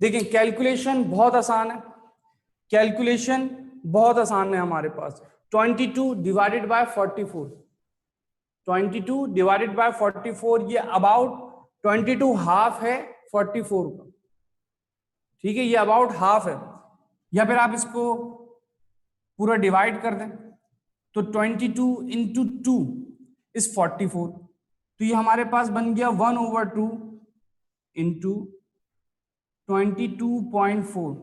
देखिए कैलकुलेशन बहुत आसान है, कैलकुलेशन बहुत आसान है हमारे पास। 22 डिवाइडेड बाय 44, 22 डिवाइडेड बाय 44, ये अबाउट 22 हाफ है 44 का, ठीक है, ये अबाउट हाफ है। या फिर आप इसको पूरा डिवाइड कर दें तो 22 इंटू 2 इज 44, तो ये हमारे पास बन गया 1/2 इंटू 22.4,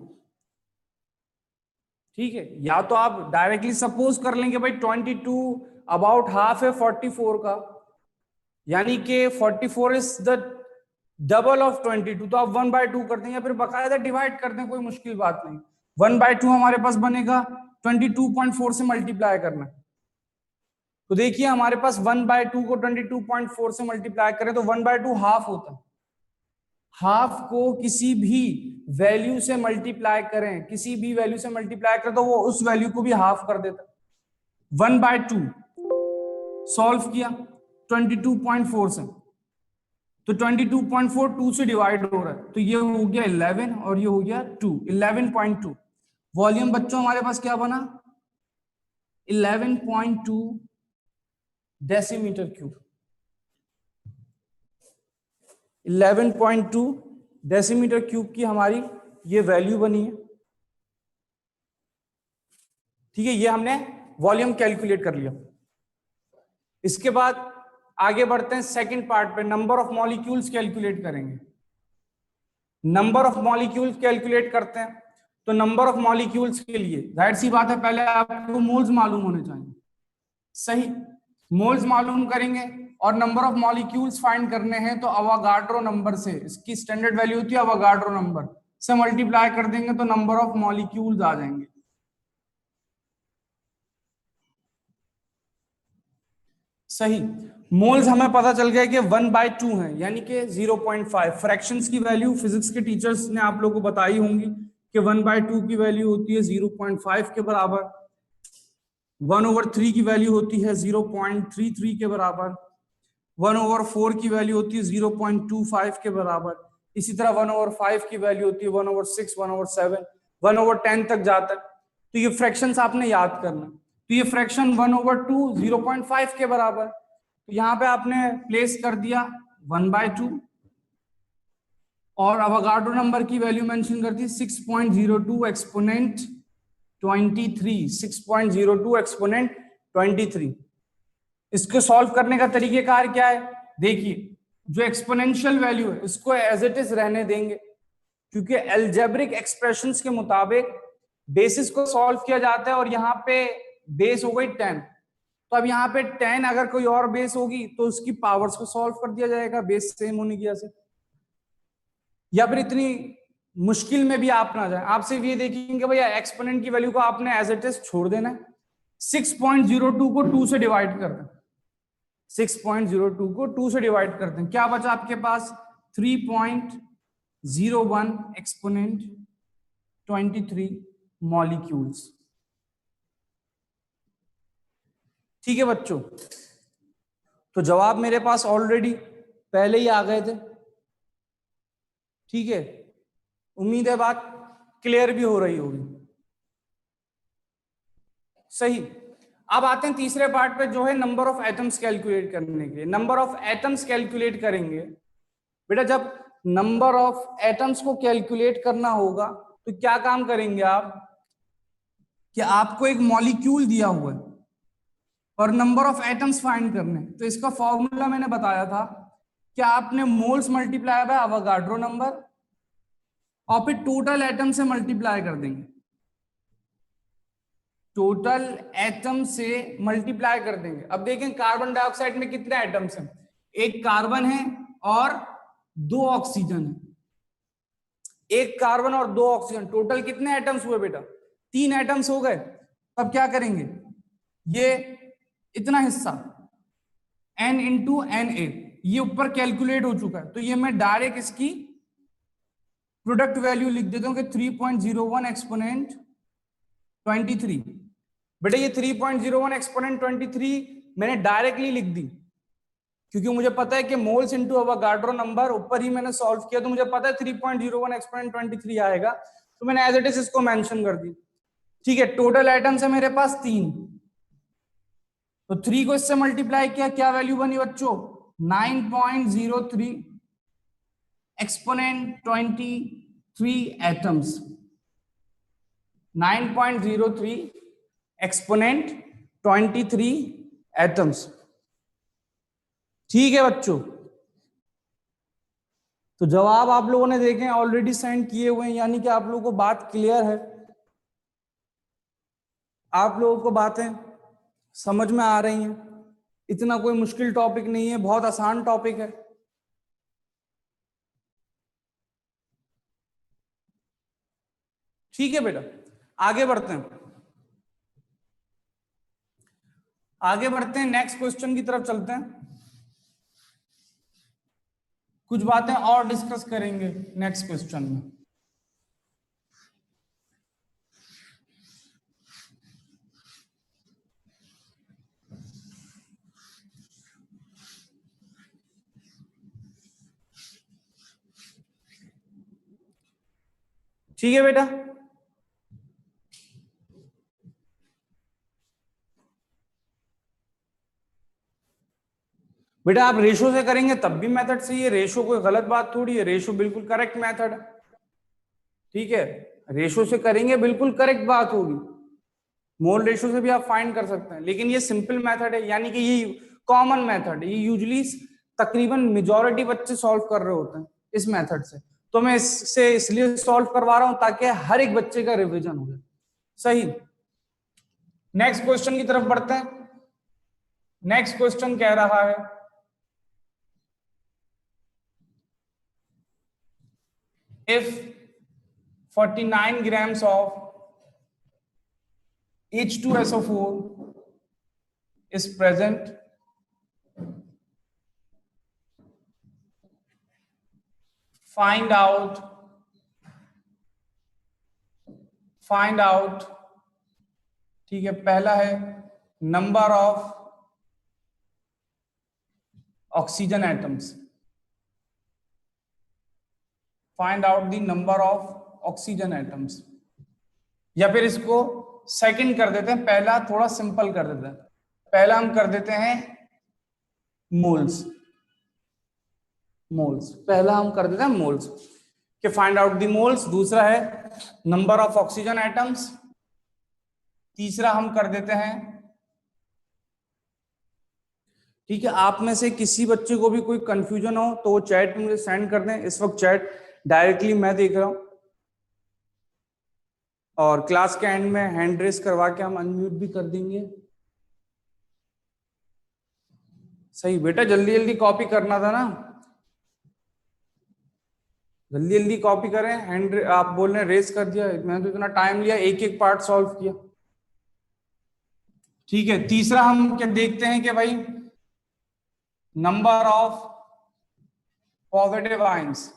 ठीक है। या तो आप डायरेक्टली सपोज कर लेंगे भाई 22 अबाउट हाफ है 44 का, यानी कि 44 इज द डबल ऑफ 22, तो आप 1/2 कर दें या फिर बकायदा डिवाइड कर दें, कोई मुश्किल बात नहीं। 1/2 हमारे पास बनेगा 22.4 से मल्टीप्लाई करना, तो देखिए हमारे पास 1/2 को 22.4 से मल्टीप्लाई करें तो 1/2 हाफ होता है। हाफ को किसी भी वैल्यू से मल्टीप्लाई करें, किसी भी वैल्यू से मल्टीप्लाई करें तो वो उस वैल्यू को भी हाफ कर देता। 1/2 सॉल्व किया 22.4 से, तो 22.4 2 से डिवाइड हो रहा है, तो ये हो गया 11 और ये हो गया 2, 11.2। वॉल्यूम बच्चों हमारे पास क्या बना, 11.2 डेसीमीटर क्यूब, 11.2 डेसीमीटर क्यूब की हमारी ये वैल्यू बनी है, ठीक है। ये हमने वॉल्यूम कैलकुलेट कर लिया। इसके बाद आगे बढ़ते हैं सेकंड पार्ट पे, नंबर ऑफ मॉलिक्यूल्स कैलकुलेट करेंगे। नंबर ऑफ मॉलिक्यूल्स कैलकुलेट करते हैं तो नंबर ऑफ मॉलिक्यूल्स के लिए जाहिर सी बात है पहले आपको मोल्स मालूम होने चाहिए, सही। मोल्स मालूम करेंगे और नंबर ऑफ मॉलिक्यूल्स फाइंड करने हैं तो अवोगाड्रो नंबर से, इसकी स्टैंडर्ड वैल्यू होती है अवोगाड्रो नंबर से मल्टीप्लाई कर देंगे तो नंबर ऑफ मॉलिक्यूल्स आ जाएंगे, सही। मोल्स हमें पता चल गया कि 1/2 है, यानी कि 0.5। फ्रैक्शंस की वैल्यू फिजिक्स के टीचर्स ने आप लोगों को बताई होंगी कि 1/2 की वैल्यू होती है 0.5 के बराबर, 1/3 की वैल्यू होती है 0.33 के बराबर, 1/4 की वैल्यू होती है 0.25 के बराबर, इसी तरह 1/5 की वैल्यू होती है 1/6, 1/7, 1/10 तक जाता है। तो ये फ्रैक्शंस आपने याद करना, तो ये फ्रैक्शन 1/2 0.5 के बराबर, तो यहाँ पे आपने प्लेस कर दिया 1/2 और अवोगाड्रो नंबर की वैल्यू मेंशन कर दी 6.02 एक्सपोनेंट 23, 6.02 एक्सपोनेंट 23। इसको सॉल्व करने का तरीकेकार क्या है, देखिए जो एक्सपोनेंशियल वैल्यू है इसको एज इट इज रहने देंगे, क्योंकि एल्जेब्रिक एक्सप्रेशंस के मुताबिक बेसिस को सॉल्व किया जाता है और यहाँ पे बेस हो गई 10, तो अब यहाँ पे 10 अगर कोई और बेस होगी तो उसकी पावर्स को सॉल्व कर दिया जाएगा बेस सेम होने की वजह से, या फिर इतनी मुश्किल में भी आप ना जाए, आप सिर्फ ये देखेंगे भैया एक्सपोनेंट की वैल्यू को आपने एज इट इज छोड़ देना है, 6.02 को 2 से डिवाइड कर दें, 6.02 को 2 से डिवाइड करते हैं, क्या बचा आपके पास 3.01 एक्सपोनेंट 23 मॉलिक्यूल्स, ठीक है बच्चों। तो जवाब मेरे पास ऑलरेडी पहले ही आ गए थे, ठीक है। उम्मीद है बात क्लियर भी हो रही होगी, सही। अब आते हैं तीसरे पार्ट पे जो है नंबर ऑफ एटम्स कैलकुलेट करने के लिए। नंबर ऑफ एटम्स कैलकुलेट करेंगे बेटा, जब नंबर ऑफ एटम्स को कैलकुलेट करना होगा तो क्या काम करेंगे आप, कि आपको एक मॉलिक्यूल दिया हुआ है और नंबर ऑफ एटम्स फाइंड करने, तो इसका फॉर्मूला मैंने बताया था कि आपने moles multiply by Avogadro number और फिर टोटल एटम से मल्टीप्लाई कर देंगे, टोटल एटम से मल्टीप्लाई कर देंगे। अब देखें कार्बन डाइऑक्साइड में कितने एटम्स हैं, एक कार्बन है और 2 ऑक्सीजन है, एक कार्बन और 2 ऑक्सीजन, टोटल कितने एटम्स हुए बेटा, 3 एटम्स हो गए। अब क्या करेंगे, ये इतना हिस्सा n इंटू NA ये ऊपर कैलकुलेट हो चुका है, तो ये मैं डायरेक्ट इसकी प्रोडक्ट वैल्यू लिख देता हूं कि 3.01 एक्सपोनेंट 23। बेटा ये 3.01 एक्सपोनेंट 23 मैंने डायरेक्टली लिख दी, क्योंकि मुझे पता है कि मोल्स इनटू अवोगाड्रो नंबर ऊपर ही मैंने सॉल्व किया, तो मुझे पता है 3.01 एक्सपोनेंट 23 आएगा, तो मैंने एज इट इज इसको मेंशन कर दी। ठीक है, टोटल एटम्स है मेरे पास 3, तो 3 को इससे मल्टीप्लाई किया, क्या वैल्यू बनी बच्चों? 9.03 एक्सपोनेंट 23 एटम्स। 9.03 exponent 23 atoms. ठीक है बच्चों, तो जवाब आप लोगों ने देखे ऑलरेडी सेंड किए हुए हैं, यानी कि आप लोगों को बात क्लियर है, आप लोगों को बातें समझ में आ रही हैं। इतना कोई मुश्किल टॉपिक नहीं है, बहुत आसान टॉपिक है। ठीक है बेटा, आगे बढ़ते हैं, आगे बढ़ते हैं, नेक्स्ट क्वेश्चन की तरफ चलते हैं, कुछ बातें और डिस्कस करेंगे नेक्स्ट क्वेश्चन में। ठीक है बेटा, बेटा आप रेशो से करेंगे तब भी मेथड सही है, रेशो कोई गलत बात थोड़ी है, रेशो बिल्कुल करेक्ट मेथड है। ठीक है, रेशो से करेंगे बिल्कुल करेक्ट बात होगी, मोल रेशो से भी आप फाइंड कर सकते हैं, लेकिन ये सिंपल मेथड है, यानी कि ये कॉमन मेथड है, ये यूजुअली तकरीबन मेजॉरिटी बच्चे सॉल्व कर रहे होते हैं इस मेथड से, तो मैं इससे इसलिए सॉल्व करवा रहा हूं ताकि हर एक बच्चे का रिवीजन हो जाए। सही, नेक्स्ट क्वेश्चन की तरफ बढ़ते हैं। नेक्स्ट क्वेश्चन कह रहा है if 49 grams of H2SO4 is present, find out ठीक है, पहला है number of oxygen atoms, find out the number of oxygen atoms, या फिर इसको सेकंड कर देते हैं, पहला थोड़ा सिंपल कर देते हैं, पहला हम कर देते हैं मोल्स, पहला हम कर देते हैं मोल्स के फाइंड आउट द मोल्स, दूसरा है नंबर ऑफ ऑक्सीजन एटम्स, तीसरा हम कर देते हैं, ठीक है, आप में से किसी बच्चे को भी कोई कंफ्यूजन हो तो वो चैट में मुझे सेंड कर दें, इस वक्त चैट डायरेक्टली मैं देख रहा हूं, और क्लास के एंड में हैंड रेस करवा के हम अनम्यूट भी कर देंगे। सही बेटा, जल्दी जल्दी कॉपी करना था ना, जल्दी जल्दी कॉपी करें, हैंड आप बोल रहे हैं रेस कर दिया, मैंने तो इतना टाइम लिया, एक एक पार्ट सॉल्व किया। ठीक है, तीसरा हम क्या देखते हैं कि भाई number of positive ions,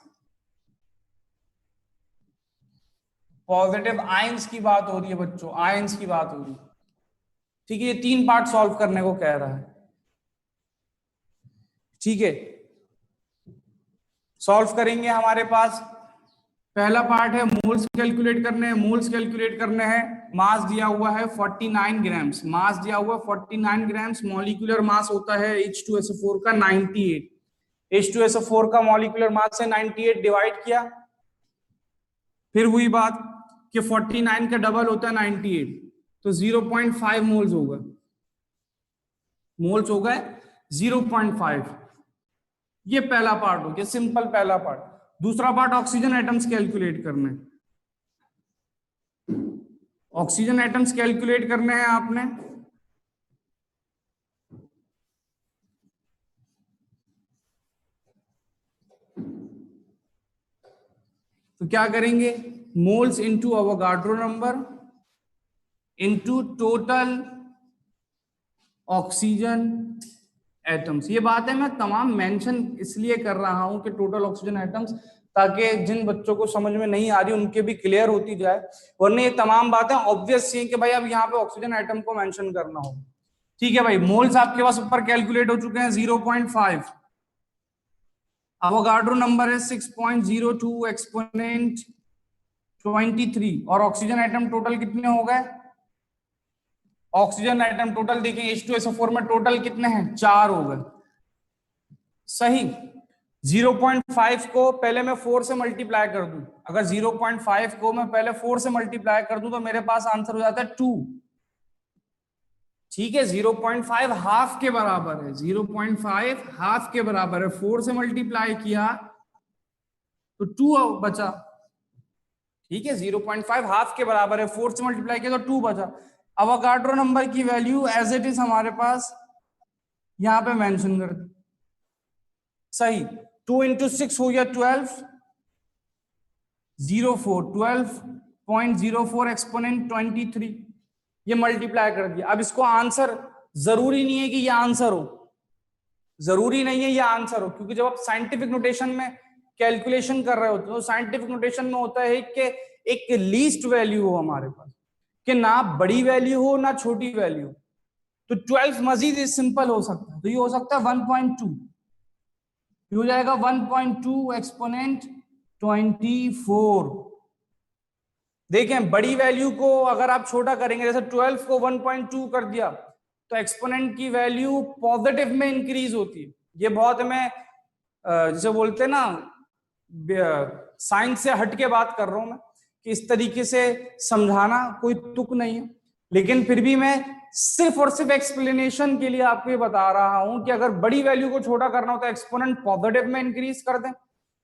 positive ions की बात हो रही है बच्चों, आयंस की बात हो रही है। ठीक है, ये 3 पार्ट सॉल्व करने को कह रहा है। ठीक है, सॉल्व करेंगे, हमारे पास पहला पार्ट है मोल्स कैलकुलेट करने हैं, मोल्स कैलकुलेट करने हैं, मास दिया हुआ है 49 ग्राम्स, मास दिया हुआ है 49 ग्राम्स, मॉलिक्यूलर मास होता है H2SO4 का 98, H2SO4 का मॉलिक्यूलर मास है 98, डिवाइड किया, फिर हुई बात कि 49 का डबल होता है 98, तो 0.5 मोल्स होगा, मोल्स हो गए 0.5। ये पहला पार्ट हो गया, सिंपल पहला पार्ट। दूसरा पार्ट ऑक्सीजन एटम्स कैलकुलेट करने, ऑक्सीजन एटम्स कैलकुलेट करने हैं आपने, तो क्या करेंगे, moles into Avogadro number into total oxygen atoms. ये बात है मैं तमाम मेंशन इसलिए कर रहा हूं कि टोटल ऑक्सीजन एटम्स, ताकि जिन बच्चों को समझ में नहीं आ रही उनके भी क्लियर होती जाए, वरना ये तमाम बातें ऑब्वियस हैं कि भाई अब यहाँ पे ऑक्सीजन एटम को मेंशन करना हो। ठीक है भाई, मोल्स आपके पास ऊपर कैलकुलेट हो चुके हैं 0.5, अवोगाड्रो नंबर है 6.02 एक्सपोनेंट 23, और ऑक्सीजन आइटम टोटल कितने हो गए? ऑक्सीजन आइटम टोटल देखें H2SO4 में टोटल कितने हैं? 4 हो गए। सही। 0.5 को पहले मैं 4 से मल्टीप्लाई कर दूं, अगर 0.5 को मैं पहले 4 से मल्टीप्लाई कर दूं तो मेरे पास आंसर हो जाता है 2। ठीक है, 0.5 हाफ के बराबर है, 0.5 हाफ के बराबर है, 4 से मल्टीप्लाई किया तो 2 बचा। ठीक है, 0.5 हाफ के बराबर है, 4 से मल्टीप्लाई किया तो 2 बचा। अवोगाड्रो नंबर की वैल्यू एज इट इज हमारे पास यहां पे मेंशन कर दी। सही। 2 इंटू 6 हो गया 12, 12.04 एक्सपोनेंट 23, ये मल्टीप्लाई कर दिया। अब इसको आंसर, जरूरी नहीं है कि ये आंसर हो, जरूरी नहीं है ये आंसर हो, क्योंकि जब आप साइंटिफिक नोटेशन में कैलकुलेशन कर रहे होते हो तो साइंटिफिक नोटेशन में होता है कि एक लीस्ट वैल्यू हो हमारे पास, कि ना बड़ी वैल्यू हो ना छोटी वैल्यू। तो 12 मजीद सिंपल हो सकता है, तो ये हो सकता है 1.2, हो जाएगा 1.2 एक्सपोनेंट 24। देखें, बड़ी वैल्यू को अगर आप छोटा करेंगे, जैसे 12 को 1.2 कर दिया तो एक्सपोनेंट की वैल्यू पॉजिटिव में इंक्रीज होती है। ये बहुत हमें जैसे बोलते हैं ना, साइंस से हट के बात कर रहा हूं मैं, कि इस तरीके से समझाना कोई तुक नहीं है, लेकिन फिर भी मैं सिर्फ और सिर्फ एक्सप्लेनेशन के लिए आपको ये बता रहा हूं कि अगर बड़ी वैल्यू को छोटा करना हो तो एक्सपोनेंट पॉजिटिव में इंक्रीज कर दें,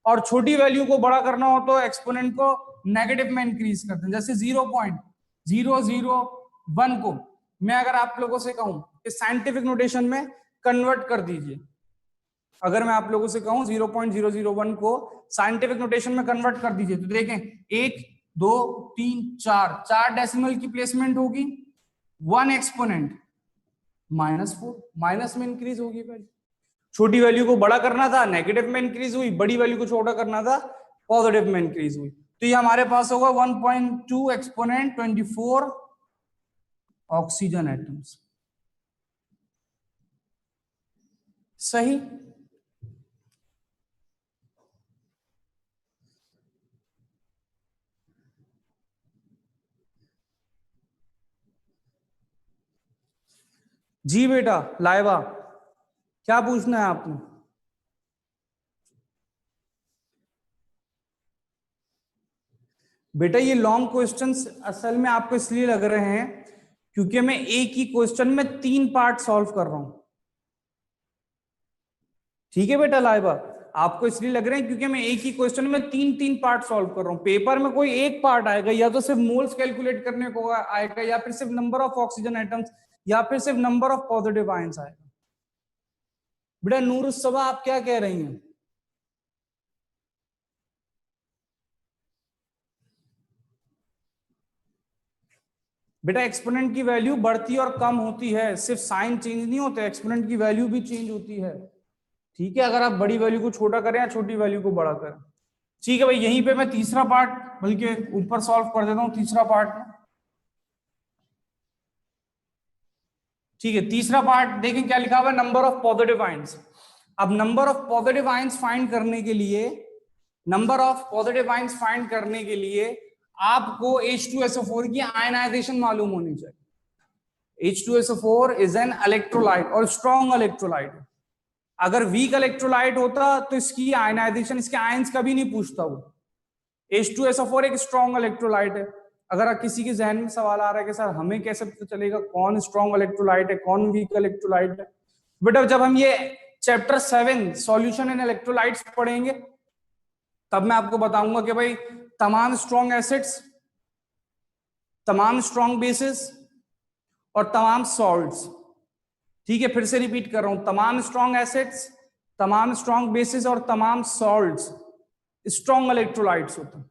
और छोटी वैल्यू को बड़ा करना हो तो एक्सपोनेंट को नेगेटिव में इंक्रीज कर दें। जैसे 0.001 को मैं अगर आप लोगों से कहूं कि साइंटिफिक नोटेशन में कन्वर्ट कर दीजिए, अगर मैं आप लोगों से कहूं 0.001 को साइंटिफिक नोटेशन में कन्वर्ट कर दीजिए, तो देखें 1 2 3 4 डेसिमल की प्लेसमेंट होगी, 1 एक्सपोनेंट -4, माइनस में इंक्रीज होगी वैल्यू। छोटी वैल्यू को बड़ा करना था, नेगेटिव में इंक्रीज हुई, बड़ी वैल्यू को छोटा करना था, पॉजिटिव में इंक्रीज हुई। तो ये हमारे पास होगा 1.2 एक्सपोनेंट 24 ऑक्सीजन एटम्स। सही। जी बेटा लाइबा, क्या पूछना है आपने? बेटा ये लॉन्ग क्वेश्चंस असल में आपको इसलिए लग रहे हैं क्योंकि मैं एक ही क्वेश्चन में 3 पार्ट सॉल्व कर रहा हूं। ठीक है बेटा लाइबा, आपको इसलिए लग रहे हैं क्योंकि मैं एक ही क्वेश्चन में 3 पार्ट सॉल्व कर रहा हूं। पेपर में कोई एक पार्ट आएगा, या तो सिर्फ मोल्स कैलकुलेट करने को आएगा, या फिर सिर्फ नंबर ऑफ ऑक्सीजन एटम्स, या फिर सिर्फ नंबर ऑफ पॉजिटिव आयंस आएगा। बेटा नूरुस्सबा आप क्या कह रही हैं? बेटा एक्सपोनेंट की वैल्यू बढ़ती और कम होती है, सिर्फ साइन चेंज नहीं होते, एक्सपोनेंट की वैल्यू भी चेंज होती है। ठीक है, अगर आप बड़ी वैल्यू को छोटा करें या छोटी वैल्यू को बड़ा करें। ठीक है भाई, यहीं पे मैं तीसरा पार्ट बल्कि ऊपर सॉल्व कर देता हूं, तीसरा पार्ट। ठीक है, तीसरा पार्ट देखें क्या लिखा हुआ है, नंबर ऑफ पॉजिटिव आयंस। अब number of positive ions find करने के लिए, number of positive ions find करने के लिए आपको H2SO4 की आयनाइजेशन मालूम होनी चाहिए। H2SO4 इज एन इलेक्ट्रोलाइट और स्ट्रॉन्ग इलेक्ट्रोलाइट। अगर वीक इलेक्ट्रोलाइट होता तो इसकी आयनाइजेशन, इसके आयंस कभी नहीं पूछता वो। H2SO4 एक स्ट्रॉन्ग इलेक्ट्रोलाइट है। अगर किसी के जहन में सवाल आ रहा है कि सर हमें कैसे पता चलेगा कौन स्ट्रॉन्ग इलेक्ट्रोलाइट है कौन वीक इलेक्ट्रोलाइट है, बेटा जब हम ये चैप्टर 7 सॉल्यूशन इन इलेक्ट्रोलाइट्स पढ़ेंगे तब मैं आपको बताऊंगा कि भाई तमाम स्ट्रॉन्ग एसिड्स, तमाम स्ट्रॉन्ग बेसिस और तमाम सॉल्ट्स, ठीक है फिर से रिपीट कर रहा हूं, तमाम स्ट्रॉन्ग एसिड्स, तमाम स्ट्रॉन्ग बेसिस और तमाम सॉल्ट्स स्ट्रॉन्ग इलेक्ट्रोलाइट्स होते हैं।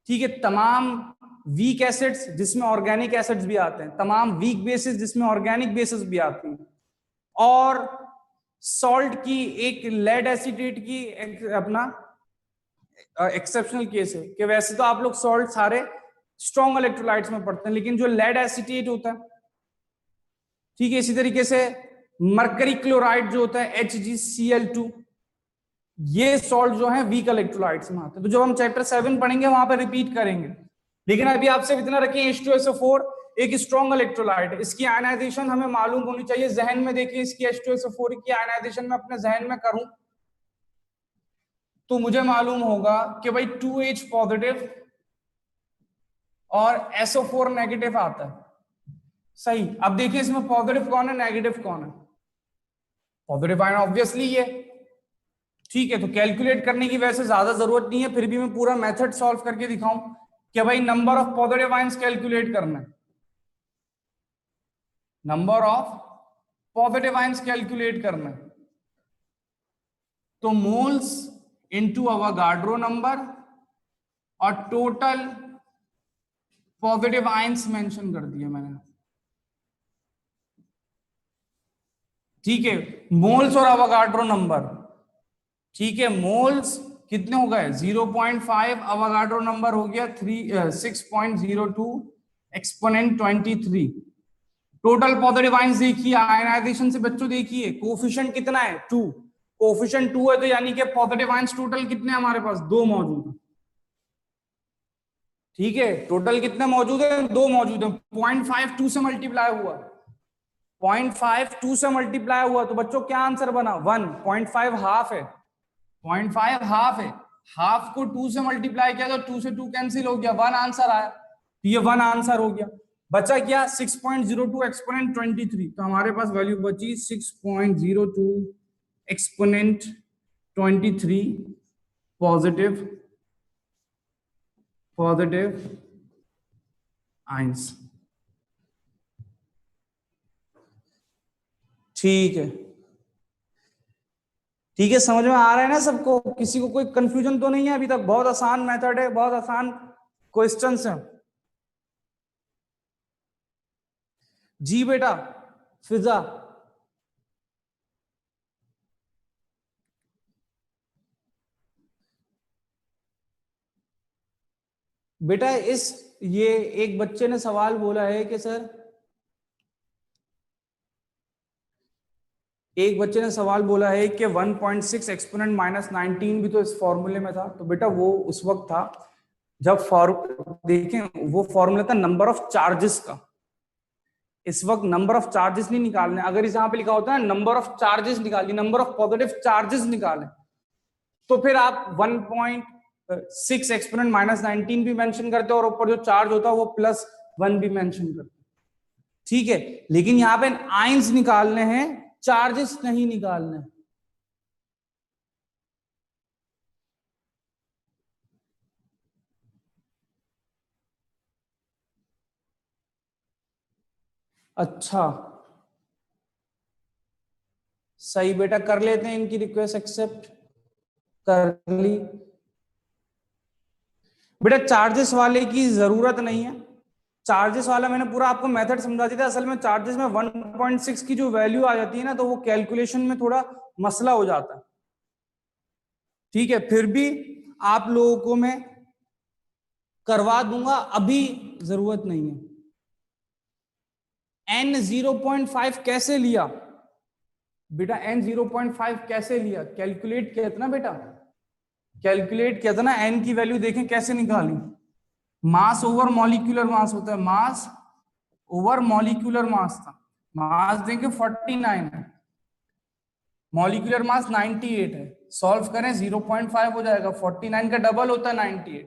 ठीक है, तमाम वीक एसिड्स जिसमें ऑर्गेनिक एसिड्स भी आते हैं, तमाम वीक बेसिस जिसमें ऑर्गेनिक बेसिस भी आती हैं, और सॉल्ट की एक लेड एसिटेट की अपना एक्सेप्शनल केस है कि वैसे तो आप लोग सॉल्ट सारे स्ट्रॉन्ग इलेक्ट्रोलाइट्स में पढ़ते हैं, लेकिन जो लेड एसिटेट होता है ठीक है, इसी तरीके से मरकरी क्लोराइड जो होता है HgCl2, ये सॉल्ट जो है वीक इलेक्ट्रोलाइट्स में आते हैं। तो जब हम चैप्टर 7 पढ़ेंगे वहां पर रिपीट करेंगे, लेकिन अभी आपसे इतना रखें, H2SO4 एक स्ट्रॉन्ग इलेक्ट्रोलाइट है, इसकी आयनाइजेशन हमें मालूम होनी चाहिए। जहन में देखिए, इसकी H2SO4 की आयनाइजेशन में अपने जहन में करूं तो मुझे मालूम होगा कि भाई 2H पॉजिटिव और SO4 नेगेटिव आता है। सही। अब देखिए इसमें पॉजिटिव कौन है, नेगेटिव कौन है? पॉजिटिव आयन ऑब्वियसली ये। ठीक है, तो कैलकुलेट करने की वैसे ज्यादा जरूरत नहीं है, फिर भी मैं पूरा मेथड सॉल्व करके दिखाऊं कि भाई number of positive ions calculate करना है, number of positive ions calculate करना है। तो मोल्स इनटू अवोगाड्रो नंबर और टोटल पॉजिटिव आयंस मेंशन कर दिए मैंने। ठीक है, मोल्स और अवोगाड्रो नंबर। ठीक है, मोल्स कितने हो गए 0.5, अवोगाड्रो नंबर हो गया 6.02 एक्सपोनेंट 23। टोटल पॉजिटिव आयंस देखिए, आयनाइजेशन से बच्चों देखिए कोफिशिएंट कितना है 2, कोफिशिएंट 2 है, तो यानी कि पॉजिटिव आयंस टोटल कितने हमारे पास 2 मौजूद है। ठीक है, टोटल कितने मौजूद है 2 मौजूद है। 0.52 से मल्टीप्लाई हुआ, 0.52 से मल्टीप्लाई हुआ, तो बच्चों क्या आंसर बना 1। 0.5 हाफ है, 0.5 हाफ है, हाफ को 2 से मल्टीप्लाई किया तो 2 से 2 कैंसिल हो गया, 1 आंसर आया। तो ये 1 आंसर हो गया। बचा क्या 6.02 एक्सपोनेंट 23, तो हमारे पास वैल्यू बची 6.02 एक्सपोनेंट 23 पॉजिटिव आयंस। ठीक है, ठीक है, समझ में आ रहा है ना सबको? किसी को कोई कंफ्यूजन तो नहीं है अभी तक? बहुत आसान मेथड है, बहुत आसान क्वेश्चंस हैं। जी बेटा फिजा। बेटा ये एक बच्चे ने सवाल बोला है कि सर, एक बच्चे ने सवाल बोला है कि 1.6 एक्सपोनेंट -19 भी तो इस फॉर्मूले में था। तो बेटा वो उस वक्त था जब देखें वो फॉर्मूला था नंबर ऑफ चार्जेस का। इस वक्त नंबर ऑफ चार्जेस नहीं निकालने, अगर इस यहाँ पे लिखा होता है नंबर ऑफ चार्जेस निकालिए, नंबर ऑफ पॉजिटिव चार्जेस निकालें, तो फिर आप 1.6 एक्सपोनेंट -19 भी मेंशन करते हो और ऊपर जो चार्ज होता है वो +1 भी मेंशन करते। ठीक है, लेकिन यहाँ पे आयंस निकालने हैं, चार्जेस नहीं निकालने। अच्छा, सही बेटा, कर लेते हैं इनकी रिक्वेस्ट एक्सेप्ट कर ली। बेटा चार्जेस वाले की जरूरत नहीं है, चार्जेस वाला मैंने पूरा आपको मेथड समझा दिया था। असल में चार्जेस में 1.6 की जो वैल्यू आ जाती है ना, तो वो कैलकुलेशन में थोड़ा मसला हो जाता है। ठीक है, फिर भी आप लोगों को मैं करवा दूंगा, अभी जरूरत नहीं है। n 0.5 कैसे लिया बेटा? n 0.5 कैसे लिया? कैलकुलेट किया था ना बेटा, कैलकुलेट किया था ना। n की वैल्यू देखें कैसे निकाली, मास ओवर मॉलिक्यूलर मास होता है, मास ओवर मॉलिक्यूलर मास था। मास देंगे 49 है, मॉलिक्यूलर मास 98 है, सॉल्व करें 0.5 हो जाएगा, 49 का डबल होता है 98।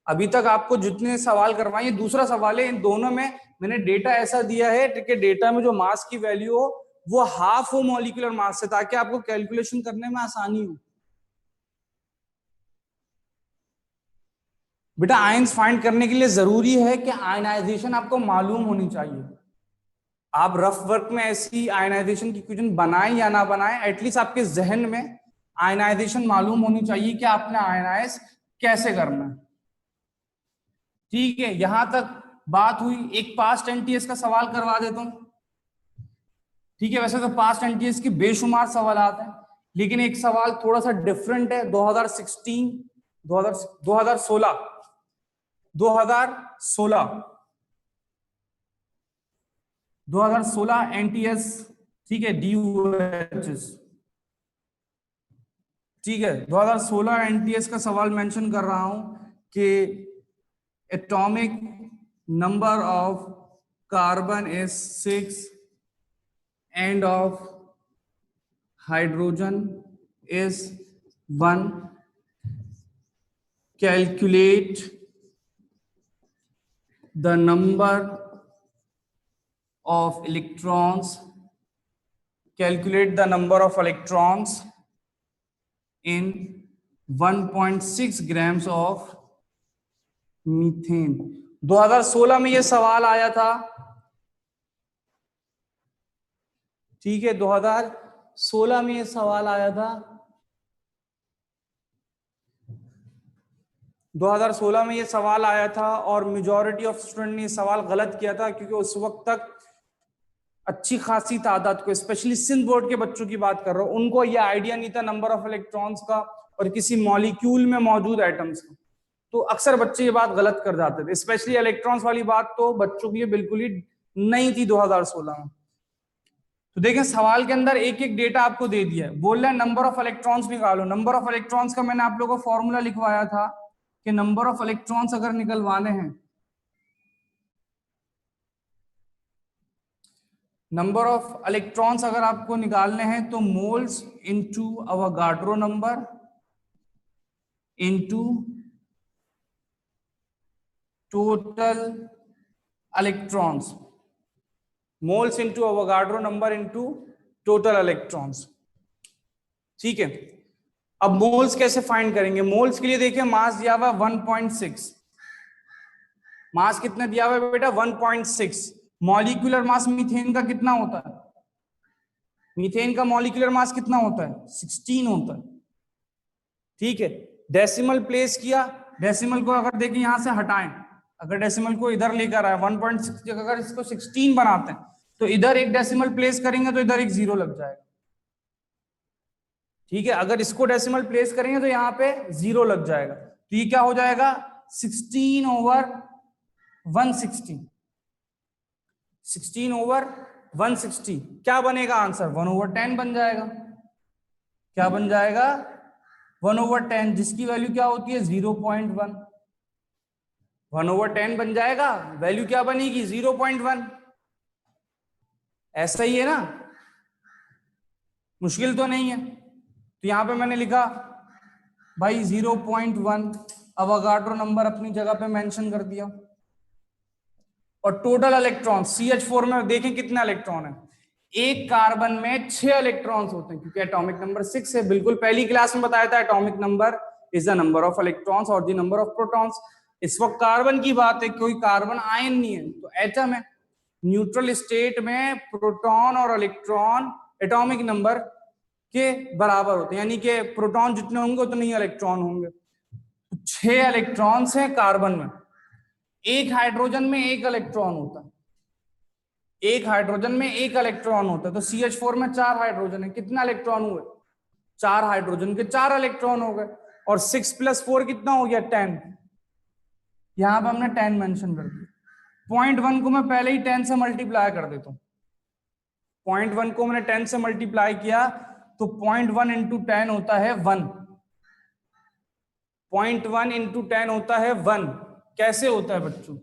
अभी तक आपको जितने सवाल करवाए, दूसरा सवाल है, इन दोनों में मैंने डेटा ऐसा दिया है कि डेटा में जो मास की वैल्यू हो वो हाफ हो मॉलिक्यूलर मास से, ताकि आपको कैलकुलेशन करने में आसानी हो। बेटा आयंस फाइंड करने के लिए जरूरी है कि आयनाइजेशन आपको मालूम होनी चाहिए। आप रफ वर्क में ऐसी आयनाइजेशन की इक्वेशन बनाएं या ना बनाएं, एटलीस्ट आपके जहन में आयनाइजेशन मालूम होनी चाहिए कि आपने आयनाइज कैसे करना है। ठीक है, यहां तक बात हुई। एक पास्ट एनटीएस का सवाल करवा देता हूं। ठीक है, वैसे तो पास्ट एनटीएस की बेशुमार सवाल आते हैं, लेकिन एक सवाल थोड़ा सा डिफरेंट है। 2016 2016 NTS, ठीक है, DUHS, ठीक है, 2016 NTS का सवाल मेंशन कर रहा हूं कि atomic number of carbon is 6 end of hydrogen is 1. Calculate the number of electrons. Calculate the number of electrons in 1.6 grams of methane. 2016 में ये सवाल आया था, ठीक है, 2016 में ये सवाल आया था. 2016 में ये सवाल आया था और मेजॉरिटी ऑफ स्टूडेंट ने ये सवाल गलत किया था, क्योंकि उस वक्त तक अच्छी खासी तादाद को, स्पेशली सिंध बोर्ड के बच्चों की बात कर रहा हूं, उनको ये आइडिया नहीं था नंबर ऑफ इलेक्ट्रॉन्स का और किसी मॉलिक्यूल में मौजूद एटम्स का. तो अक्सर बच्चे ये बात गलत कर जाते थे, स्पेशली इलेक्ट्रॉन्स वाली बात तो बच्चों की बिल्कुल ही नहीं थी 2016 में. तो देखें सवाल के अंदर एक एक डेटा आपको दे दिया है, बोल रहे हैं नंबर ऑफ इलेक्ट्रॉन्स निकालो. नंबर ऑफ इलेक्ट्रॉन्स का मैंने आप लोगों को फॉर्मूला लिखवाया था कि नंबर ऑफ इलेक्ट्रॉन्स अगर निकलवाने हैं, नंबर ऑफ इलेक्ट्रॉन्स अगर आपको निकालने हैं तो moles into Avogadro number into total electrons, moles into Avogadro number into total electrons. ठीक है, अब मोल्स कैसे फाइंड करेंगे? मोल्स के लिए देखिए मास दिया हुआ 1.6. मास कितना दिया हुआ है बेटा? 1.6. मॉलिक्यूलर मास मीथेन का कितना होता है? मीथेन का मॉलिक्यूलर मास कितना होता है? 16 होता है. ठीक है, डेसिमल प्लेस किया. डेसिमल को अगर देखें यहां से हटाएं, अगर डेसिमल को इधर लेकर आए 1.6, अगर इसको 16 बनाते हैं तो इधर एक डेसिमल प्लेस करेंगे तो इधर एक जीरो लग जाएगा. ठीक है, अगर इसको डेसिमल प्लेस करेंगे तो यहाँ पे जीरो लग जाएगा. तो ये क्या हो जाएगा? 16 ओवर 160. 16 ओवर 160 क्या बनेगा आंसर? 1 ओवर 10 बन जाएगा. क्या बन जाएगा? 1 ओवर 10, जिसकी वैल्यू क्या होती है? 0.1. 1 ओवर 10 बन जाएगा, वैल्यू क्या बनेगी? 0.1. ऐसा ही है ना, मुश्किल तो नहीं है. तो यहां पे मैंने लिखा भाई 0.1, अवोगाड्रो नंबर अपनी जगह पे मेंशन कर दिया. और टोटल इलेक्ट्रॉन CH4 में देखें कितना इलेक्ट्रॉन है? एक कार्बन में 6 इलेक्ट्रॉन्स होते हैं, क्योंकि एटॉमिक नंबर 6 है. बिल्कुल पहली क्लास में बताया था atomic number is the number of electrons और द नंबर ऑफ प्रोटॉन्स. इस वक्त कार्बन की बात है, कोई कार्बन आयन नहीं है तो एटम है. न्यूट्रल स्टेट में प्रोटॉन और इलेक्ट्रॉन एटॉमिक नंबर के बराबर होते हैं, यानी कि प्रोटॉन जितने होंगे उतने ही इलेक्ट्रॉन होंगे. 6 इलेक्ट्रॉन्स हैं कार्बन में. एक हाइड्रोजन में एक इलेक्ट्रॉन होता है. एक हाइड्रोजन में एक इलेक्ट्रॉन होता है. तो CH4 में 4 हाइड्रोजन है. कितना इलेक्ट्रॉन हुए? 4 हाइड्रोजन के 4 इलेक्ट्रॉन हो गए. और 6 + 4 कितना हो गया? 10. यहां पे हमने 10 मेंशन कर दिया. 0.1 को मैं पहले ही 10 से मल्टीप्लाई कर देता हूं. 0.1 को मैंने 10 से मल्टीप्लाई किया तो 0.1 इंटू 10 होता है 1. 0.1 इंटू 10 होता है 1. कैसे होता है बच्चों?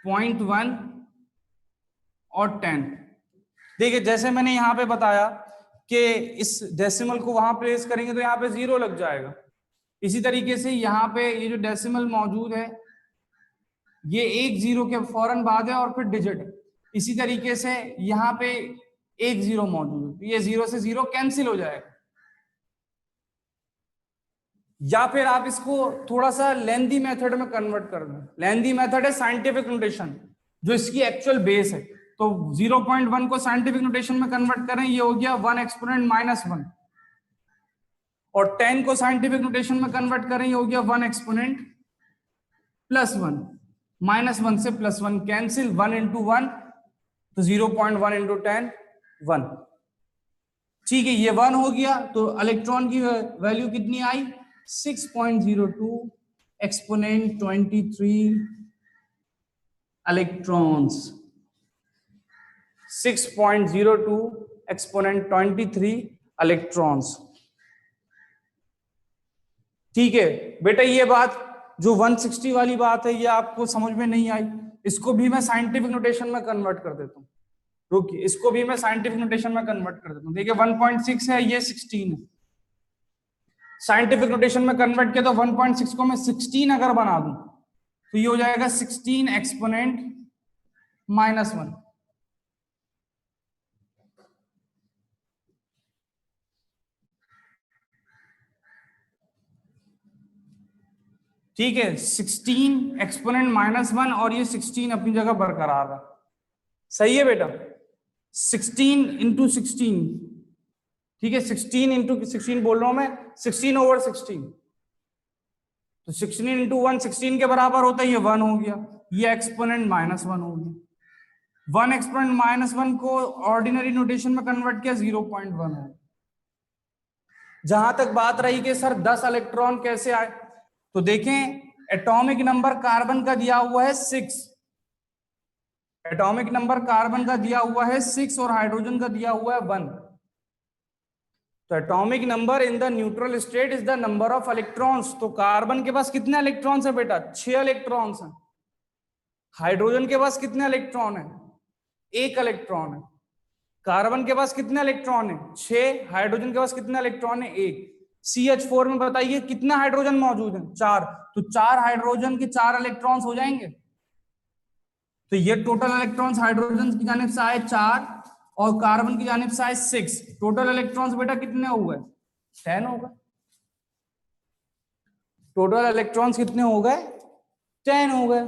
0.1 और 10. देखिए जैसे मैंने यहां पे बताया कि इस डेसिमल को वहां प्लेस करेंगे तो यहां पे जीरो लग जाएगा. इसी तरीके से यहाँ पे ये जो डेसिमल मौजूद है ये एक जीरो के फौरन बाद है और फिर डिजिट है. इसी तरीके से यहाँ पे एक जीरो मौजूद है, ये जीरो से जीरो कैंसिल हो जाएगा. या फिर आप इसको थोड़ा सा लेंदी मेथड में कन्वर्ट कर दें. लेंदी मेथड है साइंटिफिक नोटेशन, जो इसकी एक्चुअल बेस है. तो 0.1 को साइंटिफिक नोटेशन में कन्वर्ट करें, ये हो गया 1 एक्सपोनेंट -1. और 10 को साइंटिफिक नोटेशन में कन्वर्ट करें, ये हो गया 1 एक्सपोनेंट +1. -1 से +1 कैंसिल, 1 इंटू 1 तो 0.1 इंटू 10 1. ठीक है, ये 1 हो गया. तो इलेक्ट्रॉन की वैल्यू कितनी आई? 6.02 एक्सपोनेंट 23 इलेक्ट्रॉन्स. 6.02 exponent 23 electrons. ठीक है बेटा, ये बात जो 160 वाली बात है ये आपको समझ में नहीं आई, इसको भी मैं साइंटिफिक नोटेशन में कन्वर्ट कर देता हूँ। रुकिए, इसको भी मैं साइंटिफिक नोटेशन में कन्वर्ट कर देता हूँ। देखिए 1.6 है, ये 16 है। साइंटिफिक नोटेशन में कन्वर्ट किया तो 1.6 को मैं 16 अगर बना दूं तो ये हो जाएगा 16 एक्सपोनेंट -1। ठीक है, 16 एक्सपोनेंट -1 और ये 16 अपनी जगह बरकरार रहा। सही है बेटा, 16 इंटू 16, ठीक है, 16 इंटू 16 बोल रहा हूं मैं, 16/16, तो 16 इंटू 1 16 के बराबर होता है, ये 1 हो गया, ये एक्सपोनेंट -1 हो गया। 1 एक्सपोनेंट -1 को ऑर्डिनरी नोटेशन में कन्वर्ट किया 0.1 हो। जहां तक बात रही कि सर 10 इलेक्ट्रॉन कैसे आए, तो देखें एटॉमिक नंबर कार्बन का दिया हुआ है 6, एटॉमिक नंबर कार्बन का दिया हुआ है 6 और हाइड्रोजन का दिया हुआ है 1। तो atomic number in the neutral state is the number of electrons. तो कार्बन के पास कितने इलेक्ट्रॉन्स है बेटा? 6 इलेक्ट्रॉन्स हैं। हाइड्रोजन के पास कितने इलेक्ट्रॉन है? 1 इलेक्ट्रॉन है। कार्बन के पास कितने इलेक्ट्रॉन है? 6। हाइड्रोजन के पास कितने इलेक्ट्रॉन है? 1। CH4 में बताइए कितना हाइड्रोजन मौजूद है? 4। तो 4 हाइड्रोजन के 4 इलेक्ट्रॉन्स हो जाएंगे। तो ये टोटल इलेक्ट्रॉन्स हाइड्रोजन की जानिब से आए 4 और कार्बन की जानिब से आए 6। टोटल इलेक्ट्रॉन्स बेटा कितने हो गए? 10 हो गए। टोटल इलेक्ट्रॉन्स कितने हो गए? 10 हो गए।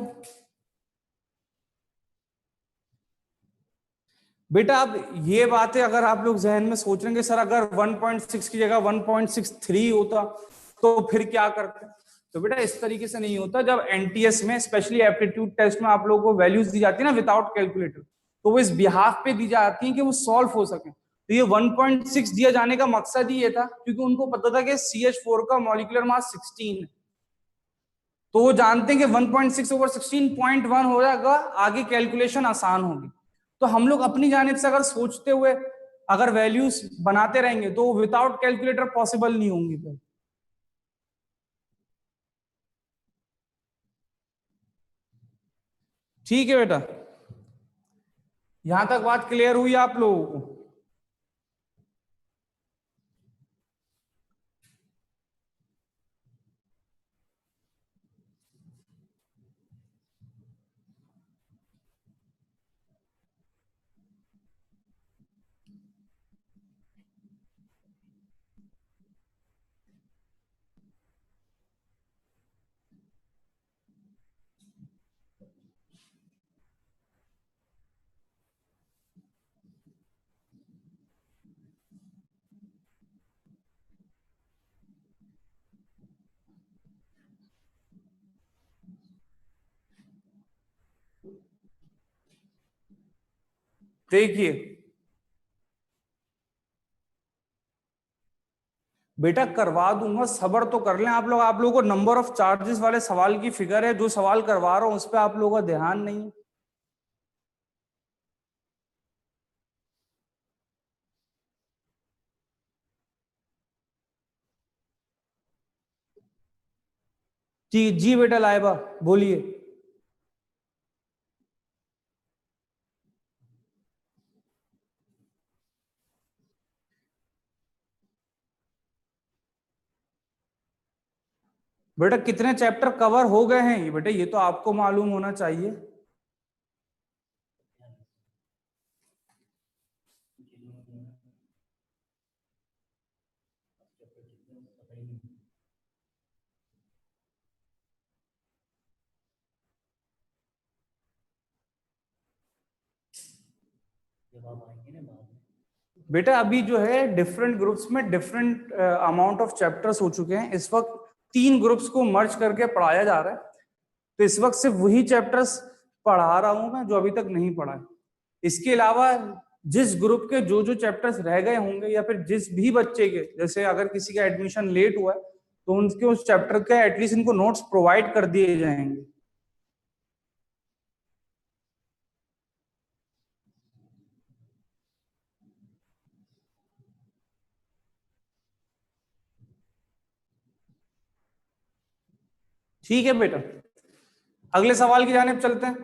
बेटा अब ये बातें अगर आप लोग जहन में सोच रहे सर अगर 1.6 की जगह 1.63 होता तो फिर क्या करते, तो बेटा इस तरीके से नहीं होता। जब एनटीएस में स्पेशली एप्टीट्यूड टेस्ट में आप लोगों को वैल्यूज दी जाती है ना विदाउट कैलकुलेटर, तो वो इस बिहाफ पे दी जाती है कि वो सॉल्व हो सके। तो ये 1.6 दिया जाने का मकसद ही ये था क्योंकि उनको पता था कि CH4 का मॉलिक्यूलर मास 16 है, तो वो जानते हैं कि 1.6/16 0.1 हो जाएगा, आगे कैलकुलेशन आसान होगी। तो हम लोग अपनी जानिब से अगर सोचते हुए अगर वैल्यूज बनाते रहेंगे तो विदाउट कैलकुलेटर पॉसिबल नहीं होंगी। फिर ठीक है बेटा, यहां तक बात क्लियर हुई आप लोगों को? देखिए बेटा करवा दूंगा, सबर तो कर लें आप लोग। आप लोगों को नंबर ऑफ चार्जेस वाले सवाल की फिगर है, जो सवाल करवा रहा हूं उस पर आप लोगों का ध्यान नहीं। जी जी बेटा लाइबा बोलिए। बेटा कितने चैप्टर कवर हो गए हैं ये बेटा, ये तो आपको मालूम होना चाहिए। बेटा अभी जो है डिफरेंट ग्रुप्स में डिफरेंट अमाउंट ऑफ चैप्टर्स हो चुके हैं। इस वक्त 3 ग्रुप्स को मर्ज करके पढ़ाया जा रहा है, तो इस वक्त सिर्फ वही चैप्टर्स पढ़ा रहा हूं मैं जो अभी तक नहीं पढ़ा है। इसके अलावा जिस ग्रुप के जो जो चैप्टर्स रह गए होंगे या फिर जिस भी बच्चे के, जैसे अगर किसी का एडमिशन लेट हुआ है तो उनके उस चैप्टर के एटलीस्ट इनको नोट्स प्रोवाइड कर दिए जाएंगे। ठीक है बेटा, अगले सवाल की जानिब चलते हैं।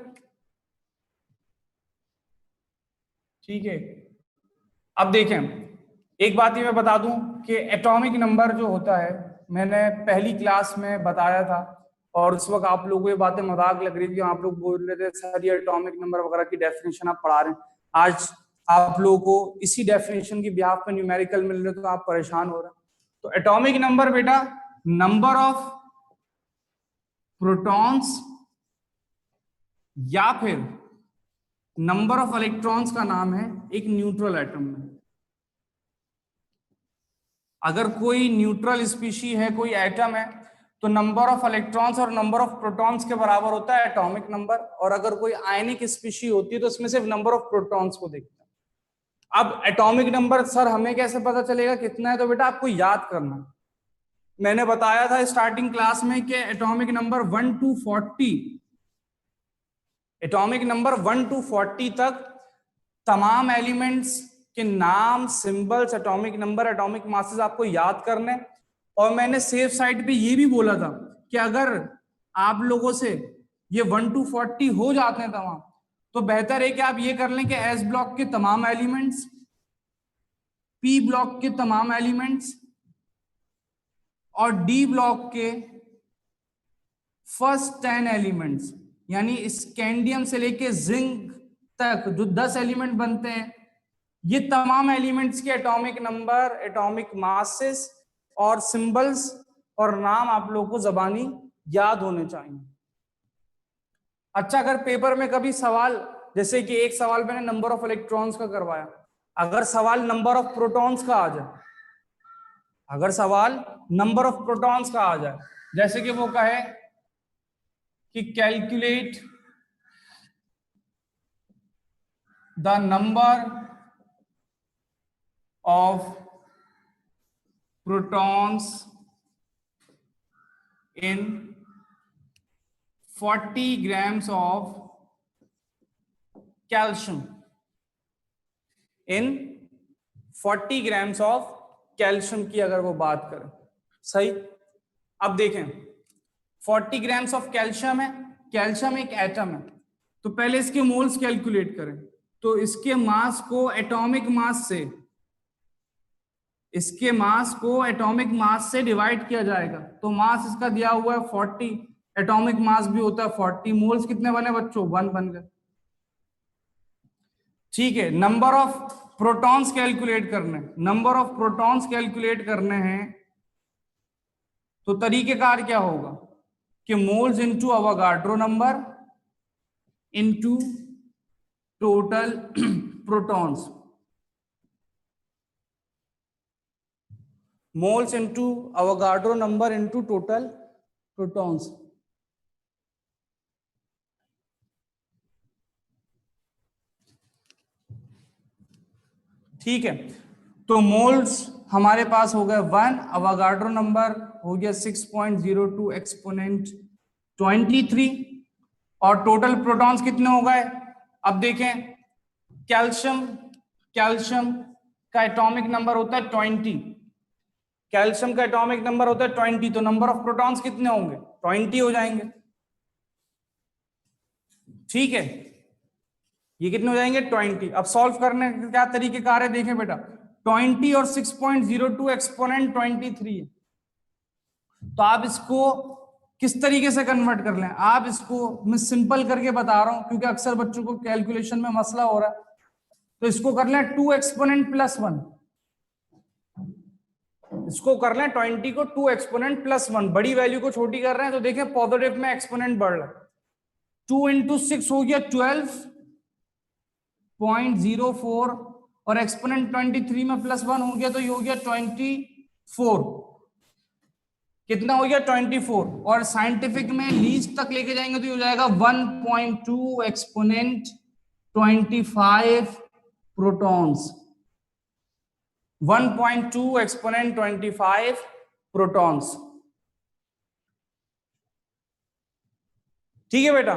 ठीक है, अब देखें, एक बात ही मैं बता दूं कि एटॉमिक नंबर जो होता है, मैंने पहली क्लास में बताया था, और उस वक्त आप लोगों को ये बातें मजाक लग रही थी, आप लोग बोल रहे थे सर ये एटॉमिक नंबर वगैरह की डेफिनेशन आप पढ़ा रहे हैं। आज आप लोगों को इसी डेफिनेशन की बिहाफ पे न्यूमेरिकल मिल रहे, तो आप परेशान हो रहे हैं। तो एटॉमिक नंबर बेटा, नंबर ऑफ प्रोटॉन्स या फिर नंबर ऑफ इलेक्ट्रॉन्स का नाम है एक न्यूट्रल एटम में। अगर कोई न्यूट्रल स्पीशी है, कोई एटम है, तो नंबर ऑफ इलेक्ट्रॉन्स और नंबर ऑफ प्रोटॉन्स के बराबर होता है एटॉमिक नंबर। और अगर कोई आयनिक स्पीशी होती है तो इसमें सिर्फ नंबर ऑफ प्रोटॉन्स को देखते हैं। अब एटॉमिक नंबर सर हमें कैसे पता चलेगा कितना है, तो बेटा आपको याद करना है। मैंने बताया था स्टार्टिंग क्लास में कि atomic number 1 to 40, atomic number 1 to 40 तक तमाम एलिमेंट्स के नाम, symbols, atomic number, atomic masses आपको याद करने। और मैंने सेफ साइड पे ये भी बोला था कि अगर आप लोगों से ये 1 to 40 हो जाते हैं तमाम, तो बेहतर है कि आप ये कर लें कि एस ब्लॉक के तमाम एलिमेंट्स, पी ब्लॉक के तमाम एलिमेंट्स और डी ब्लॉक के फर्स्ट 10 एलिमेंट्स, यानी स्कैंडियम से लेके जिंक तक जो 10 एलिमेंट बनते हैं, ये तमाम एलिमेंट्स के एटॉमिक नंबर, एटॉमिक मासेस और सिंबल्स और नाम आप लोगों को जबानी याद होने चाहिए। अच्छा, अगर पेपर में कभी सवाल, जैसे कि एक सवाल मैंने नंबर ऑफ इलेक्ट्रॉन्स का करवाया, अगर सवाल नंबर ऑफ प्रोटॉन्स का आ जाए, अगर सवाल नंबर ऑफ प्रोटॉन्स का आ जाए, जैसे कि वो कहे कि calculate the number of protons in 40 grams of calcium, in 40 grams of calcium की अगर वो बात करें, सही। अब देखें, 40 grams of कैल्शियम है, कैल्शियम एक एटम है, तो पहले इसके मोल्स कैलकुलेट करें। तो इसके मास को एटॉमिक मास से, इसके मास को एटॉमिक मास से डिवाइड किया जाएगा। तो मास इसका दिया हुआ है 40, एटॉमिक मास भी होता है 40, मोल्स कितने बने बच्चों? 1 बन गए। ठीक है, नंबर ऑफ प्रोटॉन्स कैलकुलेट करने, नंबर ऑफ प्रोटॉन्स कैलकुलेट करने हैं, तो तरीकेकार क्या होगा कि moles into Avogadro number into total protons, moles into Avogadro number into total protons. ठीक है, तो मोल्स हमारे पास हो गए 1, अवोगाड्रो नंबर हो गया 6.02 एक्सपोनेंट 23, और टोटल प्रोटॉन्स कितने हो गए? अब देखें, कैल्शियम, कैल्शियम का एटॉमिक नंबर होता है 20, कैल्शियम का एटॉमिक नंबर होता है 20, तो नंबर ऑफ प्रोटॉन्स कितने होंगे? 20 हो जाएंगे। ठीक है, ये कितने हो जाएंगे? 20। अब सॉल्व करने का क्या तरीकेकार है, देखें बेटा, 20 और 6.02 एक्सपोनेंट 23 है, तो आप इसको किस तरीके से कन्वर्ट कर लें? आप इसको, मैं सिंपल करके बता रहा हूं क्योंकि अक्सर बच्चों को कैलकुलेशन में मसला हो रहा है, तो इसको कर लें 2 एक्सपोनेंट प्लस 1, इसको कर लें 20 को 2 एक्सपोनेंट प्लस 1, बड़ी वैल्यू को छोटी कर रहे हैं तो देखें पॉजिटिव में एक्सपोनेंट बढ़ रहा है, 2 इंटू 6 हो गया 12.04, और एक्सपोनेंट 23 में प्लस 1 हो गया तो ये हो गया 24, कितना हो गया? 24, और साइंटिफिक में लीस्ट तक लेके जाएंगे तो ये हो जाएगा 1.2 एक्सपोनेंट 25 प्रोटॉन्स, 1.2 एक्सपोनेंट 25 प्रोटॉन्स। ठीक है बेटा,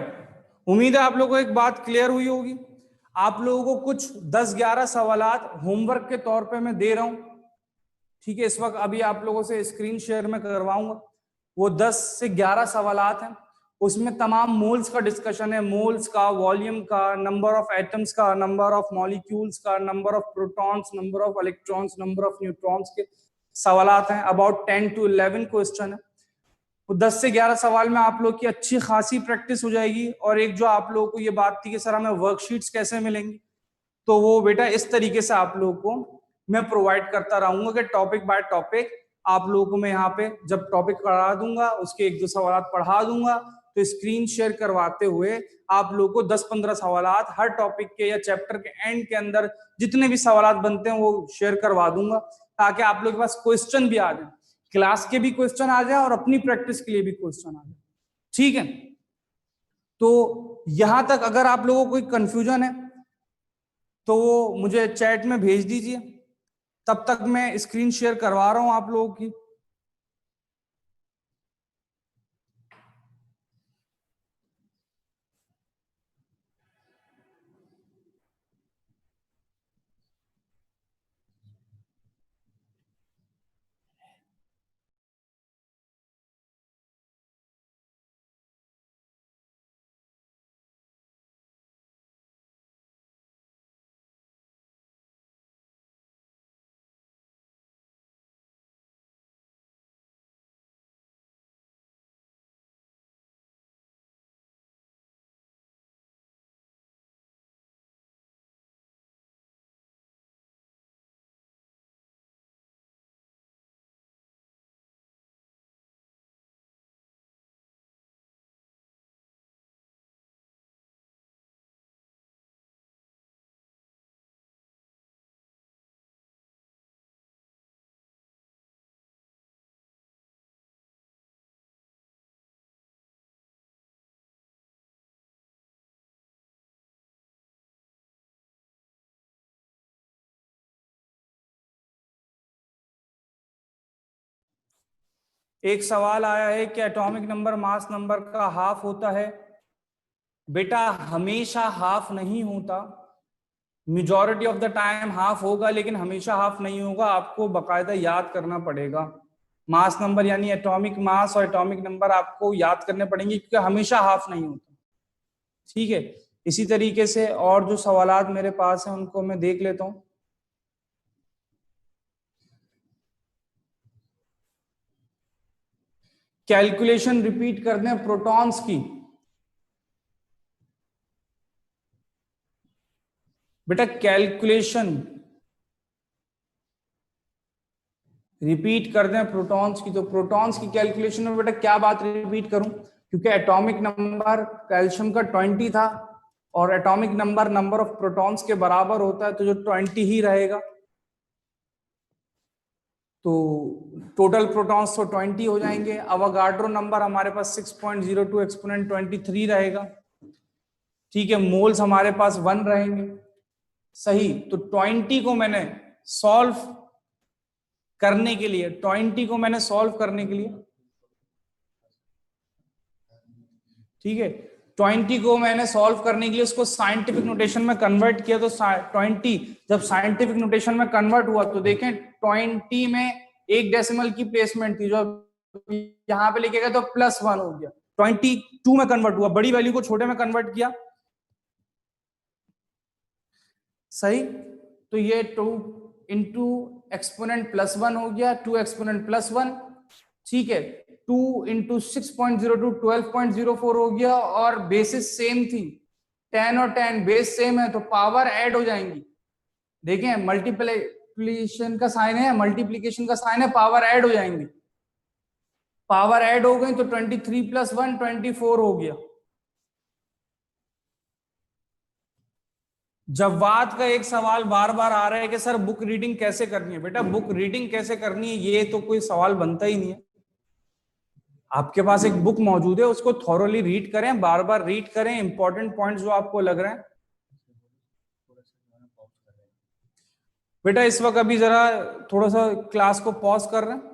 उम्मीद है आप लोगों को एक बात क्लियर हुई होगी। आप लोगों को कुछ 10-11 सवालात होमवर्क के तौर पे मैं दे रहा हूं। ठीक है, इस वक्त अभी आप लोगों से स्क्रीन शेयर में करवाऊंगा, वो 10 से 11 सवालात हैं। उसमें तमाम मोल्स का डिस्कशन है, मोल्स का, वॉल्यूम का, नंबर ऑफ एटम्स का, नंबर ऑफ मॉलिक्यूल्स का, number of protons, number of electrons, number of neutrons के सवालात हैं। अबाउट 10 to 11 क्वेश्चन है। तो 10 से 11 सवाल में आप लोग की अच्छी खासी प्रैक्टिस हो जाएगी। और एक जो आप लोगों को ये बात थी कि सर हमें वर्कशीट्स कैसे मिलेंगी, तो वो बेटा इस तरीके से आप लोगों को मैं प्रोवाइड करता रहूंगा कि टॉपिक बाय टॉपिक आप लोगों को मैं यहाँ पे जब टॉपिक पढ़ा दूंगा उसके 1-2 सवाल पढ़ा दूंगा, तो स्क्रीन शेयर करवाते हुए आप लोगों को 10-15 सवाल हर टॉपिक के या चैप्टर के एंड के अंदर जितने भी सवाल बनते हैं वो शेयर करवा दूंगा, ताकि आप लोग के पास क्वेश्चन भी आ जाए, क्लास के भी क्वेश्चन आ जाए और अपनी प्रैक्टिस के लिए भी क्वेश्चन आ जाए। ठीक है, तो यहां तक अगर आप लोगों को कोई कंफ्यूजन है तो वो मुझे चैट में भेज दीजिए, तब तक मैं स्क्रीन शेयर करवा रहा हूं आप लोगों की। एक सवाल आया है कि एटॉमिक नंबर मास नंबर का हाफ होता है। बेटा हमेशा हाफ नहीं होता, majority of the time half होगा, लेकिन हमेशा हाफ नहीं होगा। आपको बकायदा याद करना पड़ेगा मास नंबर यानी एटॉमिक मास और एटॉमिक नंबर आपको याद करने पड़ेंगे, क्योंकि हमेशा हाफ नहीं होता। ठीक है, इसी तरीके से और जो सवालात मेरे पास हैं उनको मैं देख लेता हूं। कैलकुलेशन रिपीट कर दें प्रोटॉन्स की। बेटा कैलकुलेशन रिपीट कर दें प्रोटॉन्स की, तो प्रोटॉन्स की कैलकुलेशन में बेटा क्या बात रिपीट करूं, क्योंकि एटॉमिक नंबर कैल्शियम का 20 था और atomic number number of protons के बराबर होता है, तो जो 20 ही रहेगा। तो टोटल प्रोटॉन्स तो 20 हो जाएंगे। अवोगाड्रो नंबर हमारे पास 6.02 एक्सपोनेंट 23 रहेगा। ठीक है, मोल्स हमारे पास 1 रहेंगे। सही, तो 20 को मैंने सॉल्व करने के लिए 20 को मैंने सॉल्व करने के लिए, ठीक है, 20 को मैंने सॉल्व करने के लिए उसको साइंटिफिक नोटेशन में कन्वर्ट किया। तो 20 जब साइंटिफिक नोटेशन में कन्वर्ट हुआ तो देखें 20 में एक डेसिमल की प्लेसमेंट थी, जो यहां पे लेके गए तो +1 हो गया। 22 में कन्वर्ट हुआ, बड़ी वैल्यू को छोटे में कन्वर्ट किया। सही, तो ये 2 इंटू एक्सपोनेंट +1 हो गया, 2 एक्सपोनेंट +1। ठीक है, 2 इंटू 6.02 12.04 हो गया। और बेसिस सेम थी, 10 और 10 बेस सेम है, तो पावर ऐड हो जाएंगी। देखें मल्टीप्लिकेशन का साइन है, मल्टीप्लीकेशन का साइन है, पावर ऐड हो जाएंगी। पावर ऐड हो गई तो 23 + 1 24 हो गया। जवाब का एक सवाल बार बार आ रहा है कि सर बुक रीडिंग कैसे करनी है। बेटा बुक रीडिंग कैसे करनी है ये तो कोई सवाल बनता ही नहीं है। आपके पास एक बुक मौजूद है, उसको थॉरोली रीड करें, बार बार रीड करें, इंपॉर्टेंट पॉइंट्स जो आपको लग रहे हैं। बेटा इस वक्त अभी जरा थोड़ा सा क्लास को पॉज कर रहे हैं।